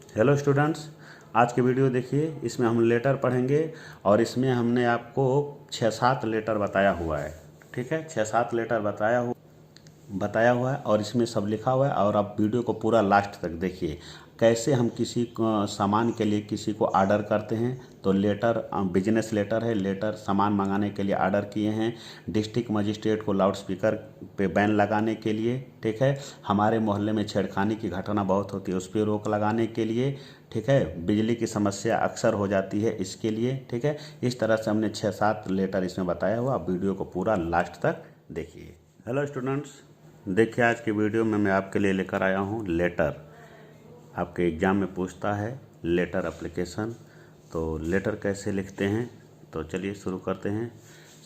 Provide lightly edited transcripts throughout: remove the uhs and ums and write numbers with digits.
Hello students, आज की video देखिए। इसमें हम लेटर पढ़ेंगे और इसमें हमने आपको 6-7 लेटर बताया हुआ है। ठीक है, 6-7 लेटर बताया हुआ है और इसमें सब लिखा हुआ है। और आप वीडियो को पूरा लास्ट तक देखिए। कैसे हम किसी सामान के लिए किसी को ऑर्डर करते हैं, तो लेटर बिजनेस लेटर है। लेटर सामान मंगाने के लिए ऑर्डर किए हैं, डिस्ट्रिक्ट मजिस्ट्रेट को लाउड स्पीकर पे बैन लगाने के लिए। ठीक है, हमारे मोहल्ले में छेड़खानी की घटना बहुत होती है, उस पर रोक लगाने के लिए। ठीक है, बिजली की समस्या अक्सर हो जाती है, इसके लिए। ठीक है, इस तरह से हमने 6-7 लेटर इसमें बताया हुआ। आप वीडियो को पूरा लास्ट तक देखिए। हेलो स्टूडेंट्स, देखिए आज की वीडियो में मैं आपके लिए लेकर आया हूँ लेटर। आपके एग्ज़ाम में पूछता है लेटर एप्लीकेशन, तो लेटर कैसे लिखते हैं। तो चलिए शुरू करते हैं।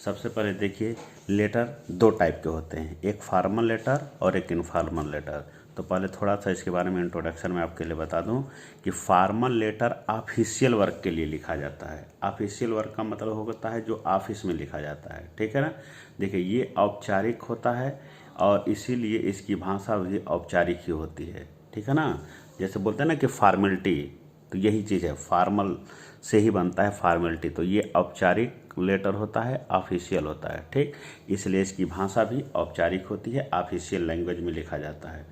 सबसे पहले देखिए, लेटर 2 टाइप के होते हैं, एक फॉर्मल लेटर और एक इनफॉर्मल लेटर। तो पहले थोड़ा सा इसके बारे में इंट्रोडक्शन में आपके लिए बता दूं कि फॉर्मल लेटर ऑफिशियल वर्क के लिए लिखा जाता है। ऑफिशियल वर्क का मतलब होता है जो ऑफिस में लिखा जाता है। ठीक है ना। देखिए, ये औपचारिक होता है और इसीलिए इसकी भाषा भी औपचारिक ही होती है। ठीक है ना। जैसे बोलते हैं ना कि फॉर्मेलिटी, तो यही चीज़ है, फॉर्मल से ही बनता है फॉर्मेलिटी। तो ये औपचारिक लेटर होता है, ऑफिशियल होता है। ठीक, इसलिए इसकी भाषा भी औपचारिक होती है, ऑफिशियल लैंग्वेज में लिखा जाता है।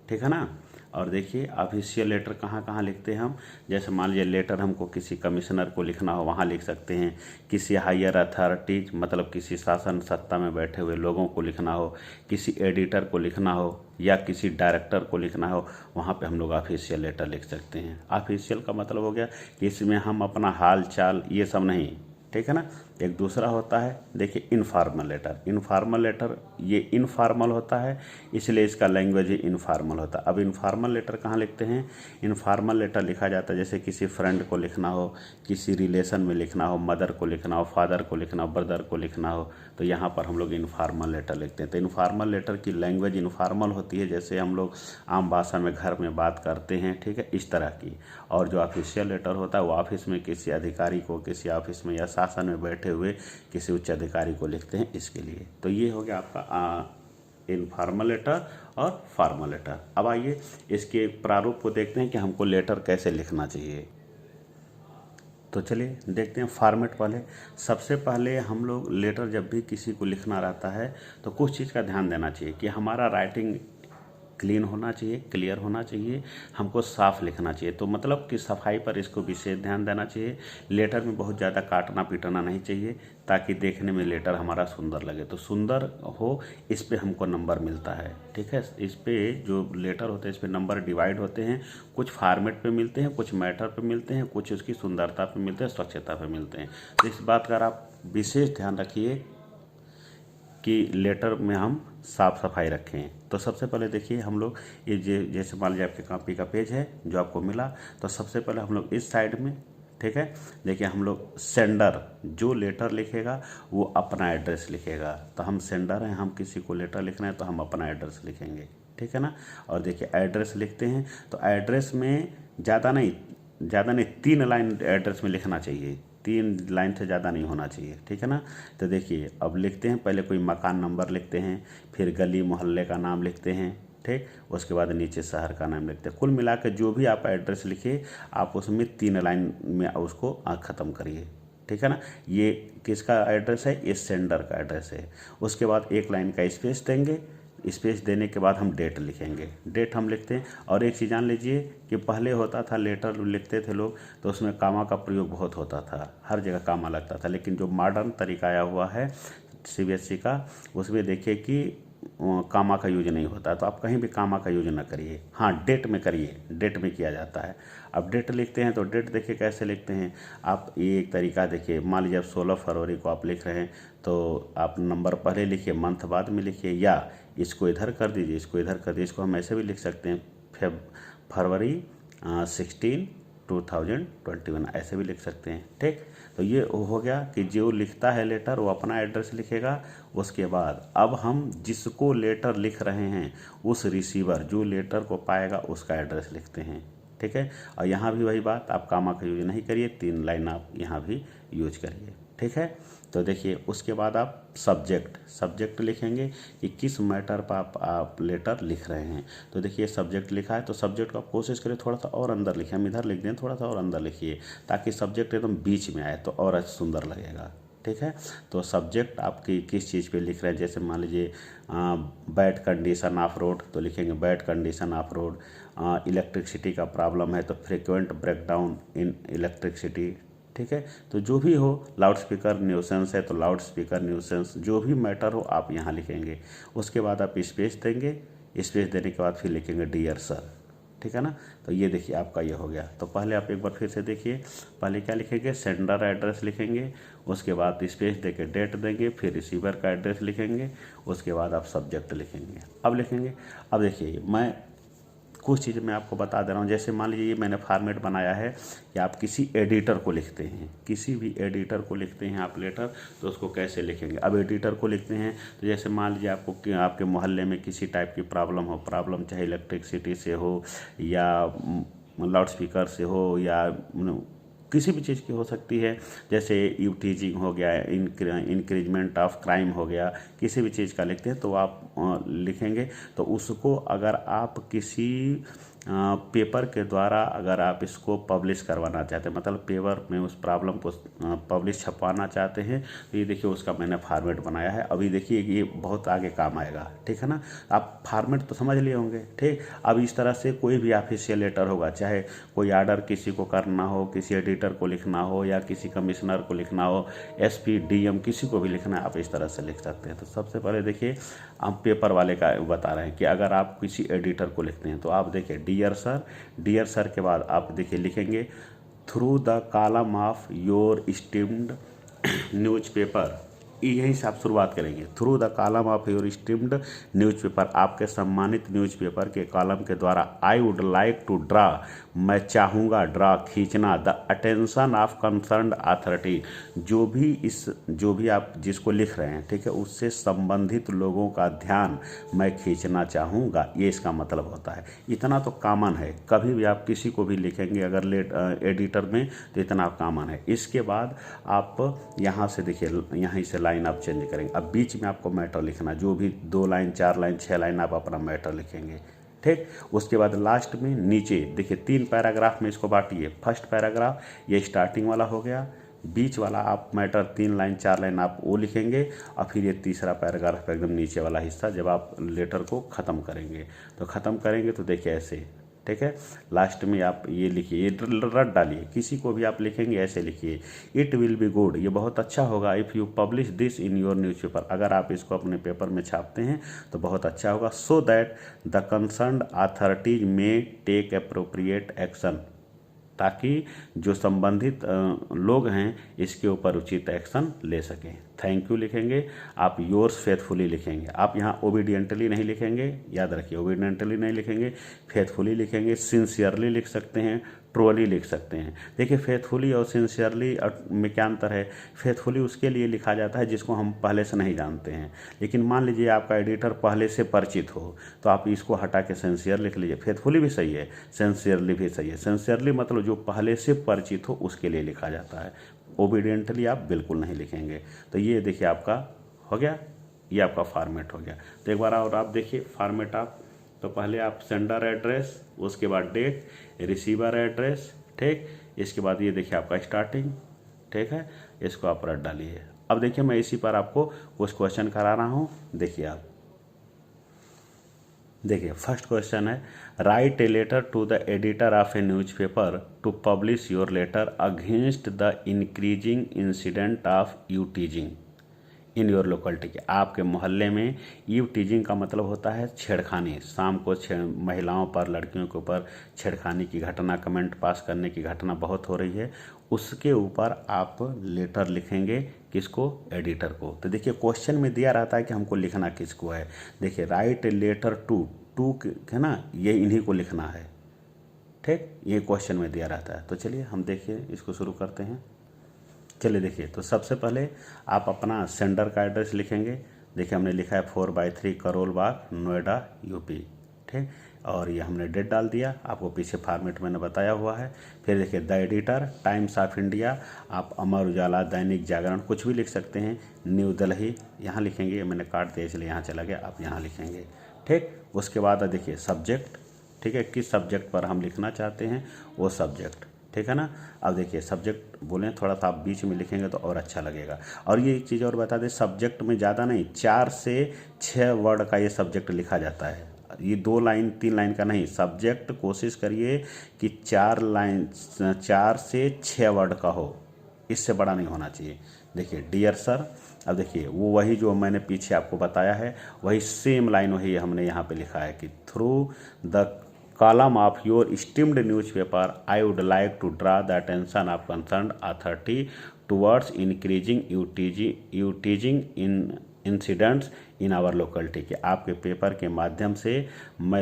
ठीक है ना। और देखिए, ऑफिशियल लेटर कहाँ कहाँ लिखते हैं हम। जैसे मान लीजिए लेटर हमको किसी कमिश्नर को लिखना हो, वहाँ लिख सकते हैं। किसी हायर अथॉरिटीज, मतलब किसी शासन सत्ता में बैठे हुए लोगों को लिखना हो, किसी एडिटर को लिखना हो या किसी डायरेक्टर को लिखना हो, वहाँ पे हम लोग ऑफिशियल लेटर लिख सकते हैं। ऑफिशियल का मतलब हो गया कि इसमें हम अपना हाल चाल ये सब नहीं। ठीक है ना। एक दूसरा होता है, देखिए, इनफॉर्मल लेटर। इनफॉर्मल लेटर ये इनफॉर्मल होता है, इसलिए इसका लैंग्वेज ही इनफॉर्मल होता है। अब इनफॉर्मल लेटर कहाँ लिखते हैं। इनफॉर्मल लेटर लिखा जाता है जैसे किसी फ्रेंड को लिखना हो, किसी रिलेशन में लिखना हो, मदर को लिखना हो, फादर को लिखना हो, ब्रदर को लिखना हो, तो यहाँ पर हम लोग इनफॉर्मल लेटर लिखते हैं। तो इनफॉर्मल लेटर की लैंग्वेज इनफॉर्मल होती है, जैसे हम लोग आम भाषा में घर में बात करते हैं। ठीक है, इस तरह की। और जो ऑफिशियल लेटर होता है वो ऑफिस में किसी अधिकारी को, किसी ऑफिस में या शासन में बैठे हुए किसी उच्च अधिकारी को लिखते हैं, इसके लिए। तो ये हो गया आपका इनफॉर्मल लेटर और फॉर्मल लेटर। अब आइए इसके प्रारूप को देखते हैं कि हमको लेटर कैसे लिखना चाहिए। तो चलिए देखते हैं फॉर्मेट। पहले सबसे पहले हम लोग लेटर जब भी किसी को लिखना रहता है तो कुछ चीज़ का ध्यान देना चाहिए कि हमारा राइटिंग क्लीन होना चाहिए, क्लियर होना चाहिए, हमको साफ लिखना चाहिए। तो मतलब कि सफाई पर इसको विशेष ध्यान देना चाहिए। लेटर में बहुत ज़्यादा काटना पीटना नहीं चाहिए, ताकि देखने में लेटर हमारा सुंदर लगे। तो सुंदर हो, इस पे हमको नंबर मिलता है। ठीक है, इस पे जो लेटर होते हैं इस पे नंबर डिवाइड होते हैं। कुछ फॉर्मेट पे मिलते हैं, कुछ मैटर पे मिलते हैं, कुछ उसकी सुंदरता पे मिलते हैं, स्वच्छता पे मिलते हैं। तो इस बात का आप विशेष ध्यान रखिए कि लेटर में हम साफ सफाई रखें। तो सबसे पहले देखिए, हम लोग ये जैसे मान लीजिए आपके कॉपी का पेज है जो आपको मिला, तो सबसे पहले हम लोग इस साइड में, ठीक है, देखिए, हम लोग सेंडर जो लेटर लिखेगा वो अपना एड्रेस लिखेगा। तो हम सेंडर हैं, हम किसी को लेटर लिख रहे हैं तो हम अपना एड्रेस लिखेंगे। ठीक है ना। और देखिए, एड्रेस लिखते हैं तो एड्रेस में ज़्यादा नहीं 3 लाइन एड्रेस में लिखना चाहिए। 3 लाइन से ज़्यादा नहीं होना चाहिए। ठीक है ना। तो देखिए, अब लिखते हैं, पहले कोई मकान नंबर लिखते हैं, फिर गली मोहल्ले का नाम लिखते हैं। ठीक, उसके बाद नीचे शहर का नाम लिखते हैं। कुल मिलाकर जो भी आप एड्रेस लिखिए, आप उसमें 3 लाइन में उसको ख़त्म करिए। ठीक है ना। ये किसका एड्रेस है, ये सेंडर का एड्रेस है। उसके बाद 1 लाइन का स्पेस देंगे। स्पेस देने के बाद हम डेट लिखेंगे। डेट हम लिखते हैं। और एक चीज़ जान लीजिए कि पहले होता था लेटर लिखते थे लोग तो उसमें कामा का प्रयोग बहुत होता था, हर जगह कामा लगता था। लेकिन जो मॉडर्न तरीका आया हुआ है सीबीएसई का, उसमें देखिए कि कामा का यूज नहीं होता। तो आप कहीं भी कामा का यूज ना करिए, हाँ डेट में करिए, डेट में किया जाता है। अब डेट लिखते हैं तो डेट देखिए कैसे लिखते हैं आप। ये एक तरीका देखिए, मान लीजिए आप 16 फरवरी को आप लिख रहे हैं तो आप नंबर पहले लिखिए, मंथ बाद में लिखिए, या इसको इधर कर दीजिए, इसको इधर कर दीजिए। इसको हम ऐसे भी लिख सकते हैं, फरवरी 16 2021, ऐसे भी लिख सकते हैं। ठीक, तो ये हो गया कि जो लिखता है लेटर वो अपना एड्रेस लिखेगा। उसके बाद अब हम जिसको लेटर लिख रहे हैं उस रिसीवर जो लेटर को पाएगा उसका एड्रेस लिखते हैं। ठीक है, और यहाँ भी वही बात, आप कामा का यूज नहीं करिए, 3 लाइन आप यहाँ भी यूज करिए। ठीक है। तो देखिए उसके बाद आप सब्जेक्ट लिखेंगे कि किस मैटर पर आप लेटर लिख रहे हैं। तो देखिए सब्जेक्ट लिखा है तो सब्जेक्ट को आप कोशिश करें थोड़ा सा और अंदर लिखिए, हम इधर लिख दें, थोड़ा सा और अंदर लिखिए ताकि सब्जेक्ट एकदम बीच में आए तो और सुंदर लगेगा। ठीक है। तो सब्जेक्ट आपकी किस चीज़ पे लिख रहे हैं, जैसे मान लीजिए बैड कंडीशन ऑफ रोड तो लिखेंगे bad condition of road. Electricity का प्रॉब्लम है तो फ्रिक्वेंट ब्रेकडाउन इन इलेक्ट्रिसिटी। ठीक है। तो जो भी हो, लाउड स्पीकर न्यूसेंस है तो लाउड स्पीकर न्यूसेंस, जो भी मैटर हो आप यहाँ लिखेंगे। उसके बाद आप स्पेस देंगे, स्पेस देने के बाद फिर लिखेंगे डियर सर। ठीक है ना। तो ये देखिए आपका ये हो गया। तो पहले आप एक बार फिर से देखिए, पहले क्या लिखेंगे, सेंडर एड्रेस लिखेंगे, उसके बाद स्पेस देके डेट देंगे, फिर रिसीवर का एड्रेस लिखेंगे, उसके बाद आप सब्जेक्ट लिखेंगे। अब लिखेंगे, अब देखिए मैं कुछ चीज़ मैं आपको बता दे रहा हूँ। जैसे मान लीजिए मैंने फॉर्मेट बनाया है कि आप किसी एडिटर को लिखते हैं, किसी भी एडिटर को लिखते हैं आप लेटर, तो उसको कैसे लिखेंगे। अब एडिटर को लिखते हैं तो जैसे मान लीजिए आपको आपके मोहल्ले में किसी टाइप की प्रॉब्लम हो, प्रॉब्लम चाहे इलेक्ट्रिसिटी से हो या लाउड स्पीकर से हो या किसी भी चीज़ की हो सकती है, जैसे यूटीजिंग हो गया, इंक्रीजमेंट ऑफ क्राइम हो गया, किसी भी चीज़ का लिखते हैं तो आप लिखेंगे। तो उसको अगर आप किसी पेपर के द्वारा अगर आप इसको पब्लिश करवाना चाहते हैं, मतलब पेपर में उस प्रॉब्लम को पब्लिश छपवाना चाहते हैं, तो ये देखिए उसका मैंने फॉर्मेट बनाया है। अभी देखिए ये बहुत आगे काम आएगा। ठीक है ना। आप फॉर्मेट तो समझ लिए होंगे। ठीक। अब इस तरह से कोई भी ऑफिशियल लेटर होगा, चाहे कोई ऑर्डर किसी को करना हो, किसी एडिटर को लिखना हो या किसी कमिश्नर को लिखना हो, एसपी डीएम किसी को भी लिखना है, आप इस तरह से लिख सकते हैं। तो सबसे पहले देखिए हम पेपर वाले का बता रहे हैं कि अगर आप किसी एडिटर को लिखते हैं तो आप देखिए डियर सर के बाद आप देखिए लिखेंगे through the column of your esteemed newspaper. यहीं से आप शुरुआत करेंगे, through the column of your esteemed newspaper, आपके सम्मानित न्यूज़पेपर के कॉलम के द्वारा I would like to draw, मैं चाहूँगा, ड्रा खींचना, the attention of concerned authority, जो भी आप जिसको लिख रहे हैं, ठीक है, उससे संबंधित लोगों का ध्यान मैं खींचना चाहूँगा, ये इसका मतलब होता है। इतना तो कॉमन है, कभी भी आप किसी को भी लिखेंगे अगर एडिटर में तो इतना कॉमन है। इसके बाद आप यहाँ से देखिए, यहाँ से लाइन आप चेंज करेंगे। अब बीच में आपको मैटर लिखना, जो भी 2 लाइन 4 लाइन 6 लाइन आप अपना मैटर लिखेंगे। ठीक। उसके बाद लास्ट में नीचे देखिए 3 पैराग्राफ में इसको बांटिए। फर्स्ट पैराग्राफ ये स्टार्टिंग वाला हो गया, बीच वाला आप मैटर 3 लाइन 4 लाइन आप वो लिखेंगे, और फिर ये तीसरा पैराग्राफ एकदम नीचे वाला हिस्सा जब आप लेटर को ख़त्म करेंगे तो देखिए ऐसे। ठीक है। लास्ट में आप ये लिखिए, ये रट डालिए, किसी को भी आप लिखेंगे ऐसे लिखिए, इट विल बी गुड, ये बहुत अच्छा होगा, if you publish this in your newspaper, अगर आप इसको अपने पेपर में छापते हैं तो बहुत अच्छा होगा, so that the concerned authorities may take appropriate action, ताकि जो संबंधित लोग हैं इसके ऊपर उचित एक्शन ले सकें। थैंक यू लिखेंगे आप, योर्स फेथफुली लिखेंगे आप, यहाँ ओबीडियंटली नहीं लिखेंगे, याद रखिए ओबीडियंटली नहीं लिखेंगे, फेथफुली लिखेंगे। सिंसियरली लिख सकते हैं, ट्रूली लिख सकते हैं। देखिए फेथफुली और सिंसियरली में क्या अंतर है। फेथफुली उसके लिए लिखा जाता है जिसको हम पहले से नहीं जानते हैं, लेकिन मान लीजिए आपका एडिटर पहले से परिचित हो तो आप इसको हटा के सिंसियर लिख लीजिए। फेथफुली भी सही है, सिंसियरली भी सही है। सिंसियरली मतलब जो पहले से परिचित हो उसके लिए लिखा जाता है, ओबीडियंटली आप बिल्कुल नहीं लिखेंगे। तो ये देखिए आपका हो गया, ये आपका फॉर्मेट हो गया। तो एक बार और आप देखिए फॉर्मेट आप, तो पहले आप सेंडर एड्रेस, उसके बाद डेट, रिसीवर एड्रेस, ठीक, इसके बाद ये देखिए आपका स्टार्टिंग, ठीक है, इसको आप रट डालिए। अब देखिए मैं इसी पर आपको कुछ क्वेश्चन करा रहा हूँ, देखिए आप देखिए फर्स्ट क्वेश्चन है, write a letter to the editor of a newspaper to publish your letter against the increasing incident of eve teasing in your locality, के आपके मोहल्ले में यूटीजिंग का मतलब होता है छेड़खानी, शाम को महिलाओं पर, लड़कियों के ऊपर छेड़खानी की घटना, कमेंट पास करने की घटना बहुत हो रही है, उसके ऊपर आप लेटर लिखेंगे, किसको, एडिटर को। तो देखिए क्वेश्चन में दिया रहता है कि हमको लिखना किसको है। देखिए राइट ए लेटर टू है ना, ये इन्हीं को लिखना है, ठीक, ये क्वेश्चन में दिया रहता है। तो चलिए हम देखिए इसको शुरू करते हैं। चलिए देखिए, तो सबसे पहले आप अपना सेंडर का एड्रेस लिखेंगे। देखिए हमने लिखा है 4/3 करोल बाग, नोएडा, यूपी। ठीक। और ये हमने डेट डाल दिया, आपको पीछे फॉर्मेट मैंने बताया हुआ है। फिर देखिए the editor, times of India, आप अमर उजाला, दैनिक जागरण कुछ भी लिख सकते हैं। न्यू दिल्ली यहाँ लिखेंगे, मैंने काट दिया इसलिए यहाँ चला गया, आप यहाँ लिखेंगे, ठीक। उसके बाद देखिए सब्जेक्ट, ठीक है, किस सब्जेक्ट पर हम लिखना चाहते हैं वो सब्जेक्ट, ठीक है ना। अब देखिए सब्जेक्ट बोलें थोड़ा सा आप बीच में लिखेंगे तो और अच्छा लगेगा। और ये एक चीज़ और बता दें, सब्जेक्ट में ज़्यादा नहीं, 4 से 6 वर्ड का ये सब्जेक्ट लिखा जाता है। ये 2 लाइन 3 लाइन का नहीं, सब्जेक्ट कोशिश करिए कि 4 से 6 वर्ड का हो, इससे बड़ा नहीं होना चाहिए। देखिए डियर सर, अब देखिए वो वही जो मैंने पीछे आपको बताया है वही सेम लाइन वही हमने यहाँ पे लिखा है कि through the column of your esteemed newspaper, I would like to draw the attention of concerned authority towards increasing teaching in incidents in our locality। कि आपके पेपर के माध्यम से मैं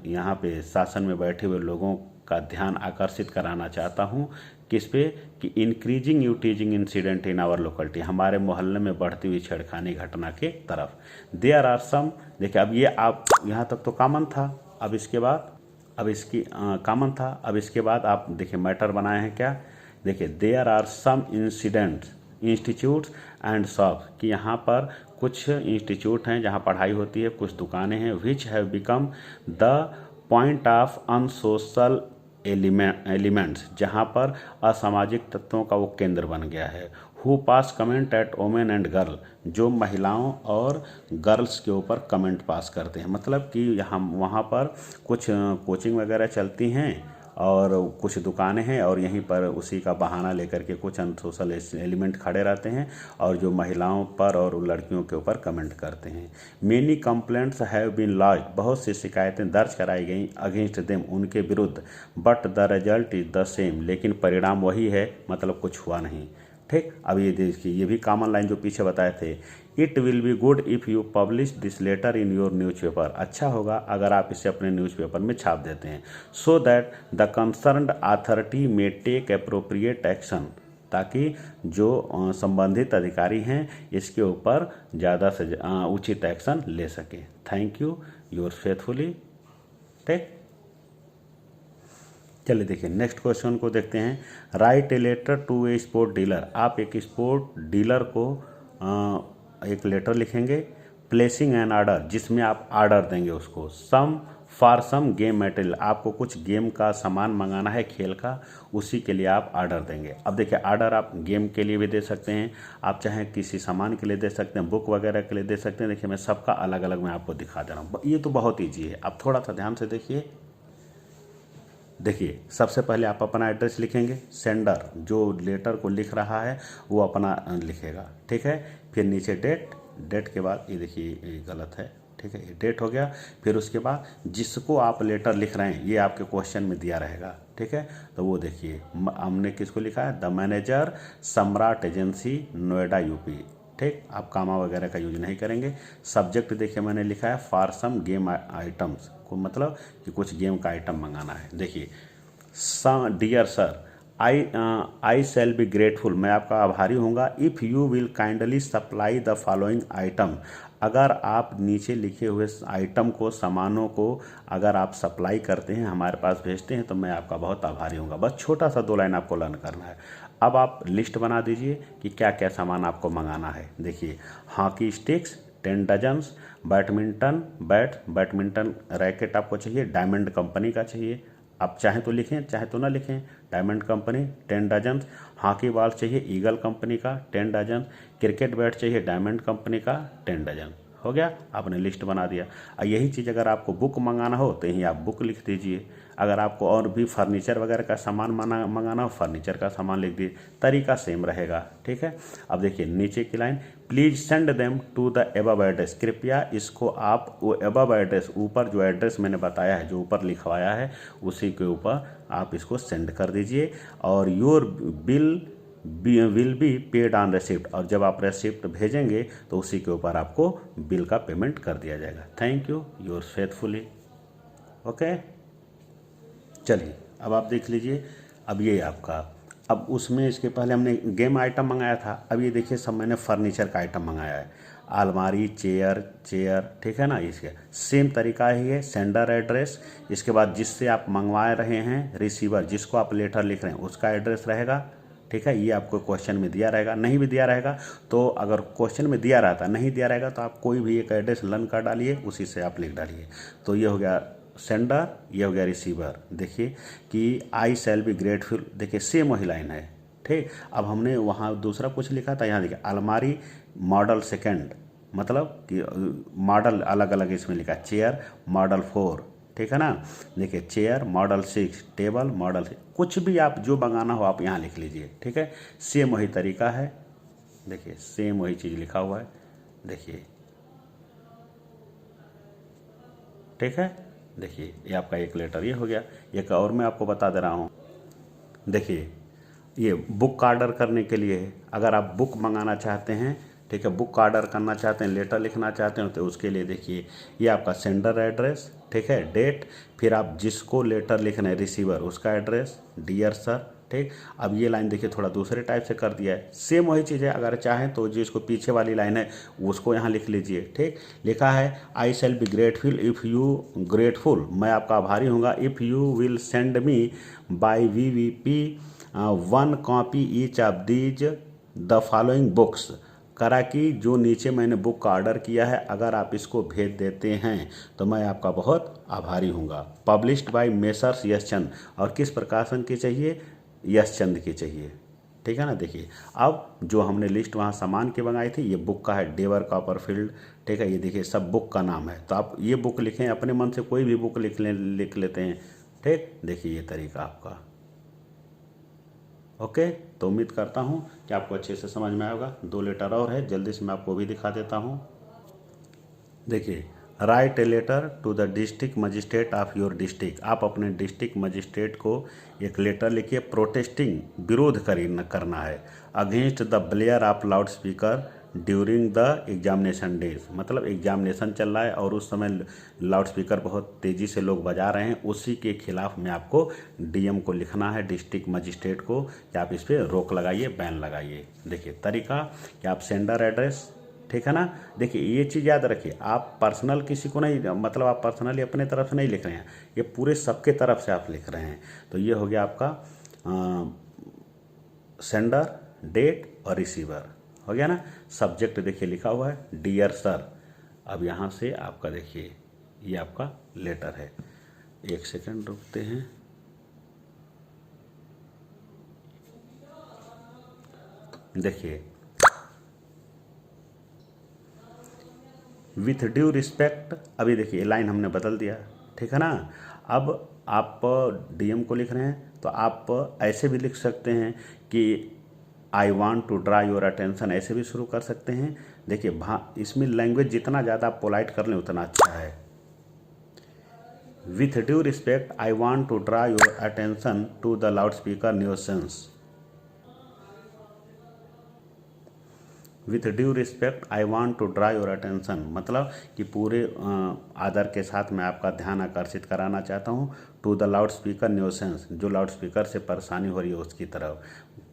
यहाँ पे शासन में बैठे हुए लोगों का ध्यान आकर्षित कराना चाहता हूँ, किस पे, कि increasing teasing incident in our locality, हमारे मोहल्ले में बढ़ती हुई छेड़खानी घटना के तरफ। देयर आर सम, देखिए अब ये आप यहाँ तक तो कॉमन था, अब इसके बाद अब इसकी कॉमन था, अब इसके बाद आप देखिए मैटर बनाए हैं क्या, देखिए there are some institutes and shop, कि यहाँ पर कुछ इंस्टीट्यूट हैं जहाँ पढ़ाई होती है, कुछ दुकानें हैं, which have become the point of unsocial elements, जहाँ पर असामाजिक तत्वों का वो केंद्र बन गया है। Who pass comment at women and girl, जो महिलाओं और गर्ल्स के ऊपर कमेंट पास करते हैं, मतलब कि यहाँ वहाँ पर कुछ कोचिंग वगैरह चलती हैं और कुछ दुकानें हैं और यहीं पर उसी का बहाना लेकर के कुछ अनसोशल एलिमेंट खड़े रहते हैं और जो महिलाओं पर और लड़कियों के ऊपर कमेंट करते हैं। Many complaints have been launched, बहुत सी शिकायतें दर्ज कराई गई अगेंस्ट देम, उनके विरुद्ध, but the result is the same, लेकिन परिणाम वही है, मतलब कुछ हुआ नहीं, ठीक। अब ये देखिए ये भी कॉमन लाइन जो पीछे बताए थे, it will be good if you publish this letter in your newspaper, अच्छा होगा अगर आप इसे अपने न्यूज़पेपर में छाप देते हैं, so that the concerned authority may take appropriate action, ताकि जो संबंधित अधिकारी हैं इसके ऊपर ज़्यादा से उचित एक्शन ले सके। थैंक यू, योर फेथफुली, ठीक। चलिए देखिए नेक्स्ट क्वेश्चन को देखते हैं। Write a letter to a sport dealer, आप एक स्पोर्ट डीलर को एक लेटर लिखेंगे, प्लेसिंग एन ऑर्डर, जिसमें आप ऑर्डर देंगे उसको, सम फॉर सम गेम मटेरियल, आपको कुछ गेम का सामान मंगाना है खेल का, उसी के लिए आप ऑर्डर देंगे। अब देखिए ऑर्डर आप गेम के लिए भी दे सकते हैं, आप चाहे किसी सामान के लिए दे सकते हैं, बुक वगैरह के लिए दे सकते हैं। देखिए मैं सबका अलग अलग मैं आपको दिखा दे रहा हूँ, ये तो बहुत ईजी है। आप थोड़ा सा ध्यान से देखिए, देखिए सबसे पहले आप अपना एड्रेस लिखेंगे, सेंडर जो लेटर को लिख रहा है वो अपना लिखेगा, ठीक है। फिर नीचे डेट के बाद ये देखिए ये गलत है, ठीक है, ये डेट हो गया। फिर उसके बाद जिसको आप लेटर लिख रहे हैं ये आपके क्वेश्चन में दिया रहेगा, ठीक है। तो वो देखिए हमने किसको लिखा है, द मैनेजर सम्राट एजेंसी नोएडा यूपी, ठीक। आप कामा वगैरह का यूज नहीं करेंगे। सब्जेक्ट देखिए मैंने लिखा है फॉर सम गेम आइटम्स, को मतलब कि कुछ गेम का आइटम मंगाना है। देखिए dear sir, I shall be grateful, मैं आपका आभारी होऊंगा, if you will kindly supply the following item, अगर आप नीचे लिखे हुए आइटम को, सामानों को अगर आप सप्लाई करते हैं, हमारे पास भेजते हैं, तो मैं आपका बहुत आभारी होऊंगा। बस छोटा सा 2 लाइन आपको लर्न करना है। अब आप लिस्ट बना दीजिए कि क्या क्या सामान आपको मंगाना है। देखिए hockey sticks 10 dozens, badminton racket आपको चाहिए, डायमंड कंपनी का चाहिए, आप चाहें तो लिखें चाहे तो ना लिखें, diamond company 10 dozen, hockey ball चाहिए ईगल कंपनी का 10 डजन, क्रिकेट बैट चाहिए डायमंड कंपनी का 10 डजन। हो गया, आपने लिस्ट बना दिया। यही चीज़ अगर आपको बुक मंगाना हो तो यहीं आप बुक लिख दीजिए, अगर आपको और भी फर्नीचर वगैरह का सामान मंगाना हो फर्नीचर का सामान लिख दीजिए, तरीका सेम रहेगा, ठीक है। अब देखिए नीचे की line, please send them to the above address, कृपया इसको आप वो एबव एड्रेस, ऊपर जो एड्रेस मैंने बताया है, जो ऊपर लिखवाया है उसी के ऊपर आप इसको सेंड कर दीजिए, और your bill will be paid on receipt, और जब आप रेसिप्ट भेजेंगे तो उसी के ऊपर आपको बिल का पेमेंट कर दिया जाएगा। Thank you, your faithfully. Okay, चलिए अब आप देख लीजिए, अब ये आपका, अब उसमें इसके पहले हमने गेम आइटम मंगाया था, अब ये देखिए सब मैंने फर्नीचर का आइटम मंगाया है। अलमारी, चेयर, चेयर, ठीक है ना। इसके सेम तरीका ही है। सेंडर एड्रेस, इसके बाद जिससे आप मंगवा रहे हैं, रिसीवर जिसको आप लेटर लिख रहे हैं उसका एड्रेस रहेगा, ठीक है। ये आपको क्वेश्चन में दिया रहेगा, नहीं भी दिया रहेगा तो अगर क्वेश्चन में दिया रहता, नहीं दिया रहेगा तो आप कोई भी एक एड्रेस लर्न कर डालिए, उसी से आप लिख डालिए। तो ये हो गया सेंडर, ये हो गया रिसीवर। देखिए कि आई शैल बी ग्रेटफुल, देखिए सेम वही लाइन है, ठीक। अब हमने वहाँ दूसरा कुछ लिखा था, यहाँ देखिए अलमारी मॉडल सेकंड, मतलब कि मॉडल अलग अलग इसमें लिखा, चेयर मॉडल 4, ठीक है ना। देखिए चेयर मॉडल 6, टेबल मॉडल 6, कुछ भी आप जो मंगाना हो आप यहाँ लिख लीजिए, ठीक है। सेम वही तरीका है, देखिए सेम वही चीज़ लिखा हुआ है, देखिए, ठीक है। देखिए ये आपका एक लेटर ये हो गया। एक और मैं आपको बता दे रहा हूँ, देखिए ये बुक ऑर्डर करने के लिए है। अगर आप बुक मंगाना चाहते हैं, ठीक है, बुक ऑर्डर करना चाहते हैं, लेटर लिखना चाहते हैं, तो उसके लिए देखिए ये आपका सेंडर एड्रेस, ठीक है, डेट, फिर आप जिसको लेटर लिखना है रिसीवर उसका एड्रेस, डियर सर, ठीक। अब ये लाइन देखिए थोड़ा दूसरे टाइप से कर दिया है, सेम वही चीज़ है। अगर चाहें तो जिसको पीछे वाली लाइन है उसको यहाँ लिख लीजिए, ठीक। लिखा है I shall be grateful if you, grateful मैं आपका आभारी हूँगा, if you will send me by VVP 1 copy each of these the following books, करा कि जो नीचे मैंने बुक का ऑर्डर किया है अगर आप इसको भेज देते हैं तो मैं आपका बहुत आभारी हूँगा। पब्लिश्ड बाय मेसर्स यशचंद, और किस प्रकाशन की चाहिए, यशचंद की चाहिए, ठीक है ना। देखिए अब जो हमने लिस्ट वहाँ सामान की मंगाई थी, ये बुक का है, डेवर कॉपरफील्ड, ठीक है। ये देखिए सब बुक का नाम है, तो आप ये बुक लिखें, अपने मन से कोई भी बुक लिख लेते हैं, ठीक। देखिए ये तरीका आपका, ओके। तो उम्मीद करता हूँ कि आपको अच्छे से समझ में आएगा। 2 लेटर और है, जल्दी से मैं आपको भी दिखा देता हूँ। देखिए write a letter to the district magistrate of your district, आप अपने डिस्ट्रिक्ट मजिस्ट्रेट को एक लेटर लिखिए, प्रोटेस्टिंग, विरोध करना है, against the Blair of loud speaker during the examination days, मतलब एग्जामिनेशन चल रहा है और उस समय लाउड स्पीकर बहुत तेज़ी से लोग बजा रहे हैं, उसी के खिलाफ में आपको DM को लिखना है, डिस्ट्रिक्ट मजिस्ट्रेट को, कि आप इस पर रोक लगाइए, बैन लगाइए। देखिए तरीका कि आप सेंडर एड्रेस, ठीक है ना। देखिए ये चीज़ याद रखिए, आप पर्सनल किसी को नहीं, मतलब आप पर्सनली अपने तरफ से नहीं लिख रहे हैं, ये पूरे सबके तरफ से आप लिख रहे हैं। तो ये हो गया आपका सेंडर, डेट और रिसीवर, हो गया ना। सब्जेक्ट देखिए लिखा हुआ है डियर सर। अब यहाँ से आपका देखिए ये आपका लेटर है, एक सेकंड रुकते हैं, देखिए विथ ड्यू रिस्पेक्ट, अभी देखिए लाइन हमने बदल दिया, ठीक है ना। अब आप DM को लिख रहे हैं तो आप ऐसे भी लिख सकते हैं कि I want to draw your attention, ऐसे भी शुरू कर सकते हैं। देखिए इसमें लैंग्वेज जितना ज़्यादा आप पोलाइट कर लें उतना अच्छा है। With due respect I want to draw your attention to the loudspeaker nuisance, with due respect I want to draw your attention, मतलब कि पूरे आदर के साथ मैं आपका ध्यान आकर्षित कराना चाहता हूँ, to the loudspeaker nuisance, जो लाउड स्पीकर से परेशानी हो रही है उसकी तरफ,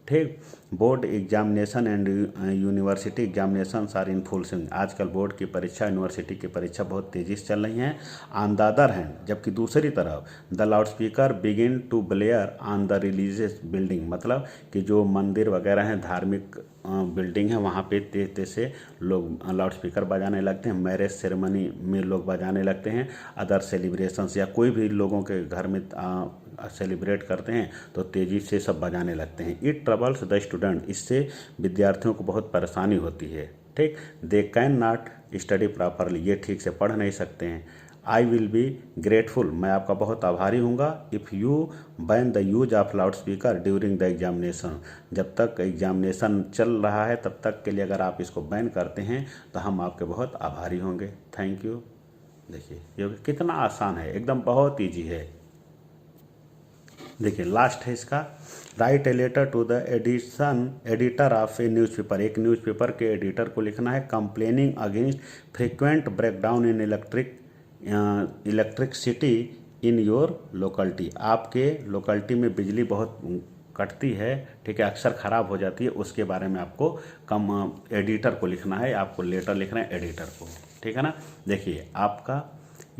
ठीक। Board examination and university examination are in full swing, आजकल बोर्ड की परीक्षा, यूनिवर्सिटी की परीक्षा बहुत तेज़ी से चल रही हैं। ऑन द अदर हैंड, जबकि दूसरी तरफ the loudspeaker begin to blare on the religious building, मतलब कि जो मंदिर वगैरह हैं, धार्मिक बिल्डिंग है, वहाँ पे तेज तेज से लोग लाउड स्पीकर बजाने लगते हैं, मैरिज सेरेमनी में लोग बजाने लगते हैं, अदर सेलिब्रेशंस या कोई भी लोगों के घर में सेलिब्रेट करते हैं तो तेज़ी से सब बजाने लगते हैं। इट ट्रबल्स द स्टूडेंट, इससे विद्यार्थियों को बहुत परेशानी होती है, ठीक। They can not study properly, ये ठीक से पढ़ नहीं सकते हैं। आई विल बी ग्रेटफुल, मैं आपका बहुत आभारी हूँगा, if you ban the use of loud speaker during the examination, जब तक एग्जामिनेशन चल रहा है तब तक के लिए अगर आप इसको बैन करते हैं तो हम आपके बहुत आभारी होंगे, थैंक यू। देखिए ये कितना आसान है, एकदम बहुत ईजी है। देखिए लास्ट है इसका, write a letter to the editor of a newspaper, एक न्यूज़पेपर के एडिटर को लिखना है, complaining against frequent breakdown in electricity in your locality, आपके लोकलिटी में बिजली बहुत कटती है, ठीक है, अक्सर ख़राब हो जाती है, उसके बारे में आपको कम एडिटर को लिखना है, आपको लेटर लिखना है एडिटर को, ठीक है ना। देखिए आपका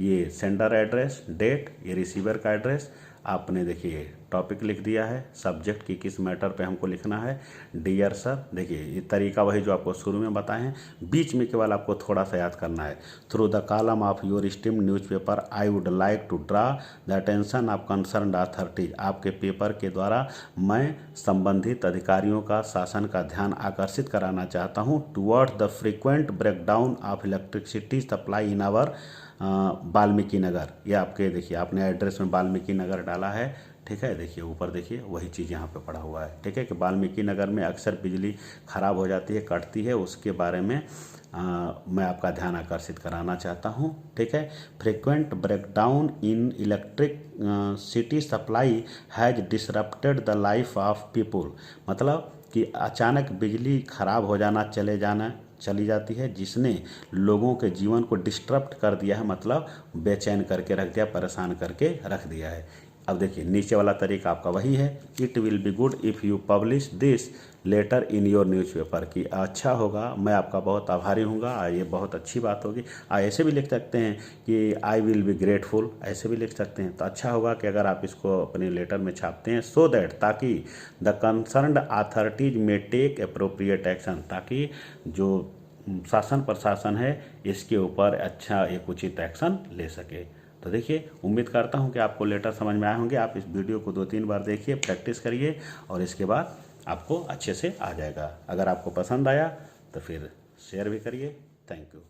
ये सेंडर एड्रेस, डेट, ये रिसीवर का एड्रेस, आपने देखिए टॉपिक लिख दिया है, सब्जेक्ट की किस मैटर पे हमको लिखना है, डियर सर। देखिए ये तरीका वही जो आपको शुरू में बताए हैं, बीच में केवल आपको थोड़ा सा याद करना है। Through the column of your esteemed newspaper I would like to draw the attention of concerned authorities. आपके पेपर के द्वारा मैं संबंधित अधिकारियों का, शासन का ध्यान आकर्षित कराना चाहता हूँ towards the frequent breakdown of electricity supply in our Valmiki Nagar. ये आपके देखिए आपने एड्रेस में वाल्मीकि नगर डाला है, ठीक है। देखिए ऊपर देखिए वही चीज़ यहाँ पे पड़ा हुआ है, ठीक है, कि वाल्मीकि नगर में अक्सर बिजली खराब हो जाती है, कटती है, उसके बारे में मैं आपका ध्यान आकर्षित कराना चाहता हूँ, ठीक है। Frequent breakdown in electric city supply has disrupted the life of people. मतलब कि अचानक बिजली खराब हो जाना, चली जाती है, जिसने लोगों के जीवन को डिस्टर्ब कर दिया है, मतलब बेचैन करके रख दिया, परेशान करके रख दिया है। अब देखिए नीचे वाला तरीका आपका वही है, it will be good if you publish this letter in your newspaper, की अच्छा होगा, मैं आपका बहुत आभारी हूँगा, ये बहुत अच्छी बात होगी। ऐसे भी लिख सकते हैं कि आई विल बी ग्रेटफुल, ऐसे भी लिख सकते हैं। तो अच्छा होगा कि अगर आप इसको अपने लेटर में छापते हैं, सो दैट, ताकि द कंसर्न्ड अथॉरिटीज में टेक अप्रोप्रिएट एक्शन, ताकि जो शासन प्रशासन है इसके ऊपर अच्छा एक उचित एक्शन ले सके। तो देखिए उम्मीद करता हूँ कि आपको लेटर समझ में आए होंगे। आप इस वीडियो को 2-3 बार देखिए, प्रैक्टिस करिए और इसके बाद आपको अच्छे से आ जाएगा। अगर आपको पसंद आया तो फिर शेयर भी करिए। Thank you.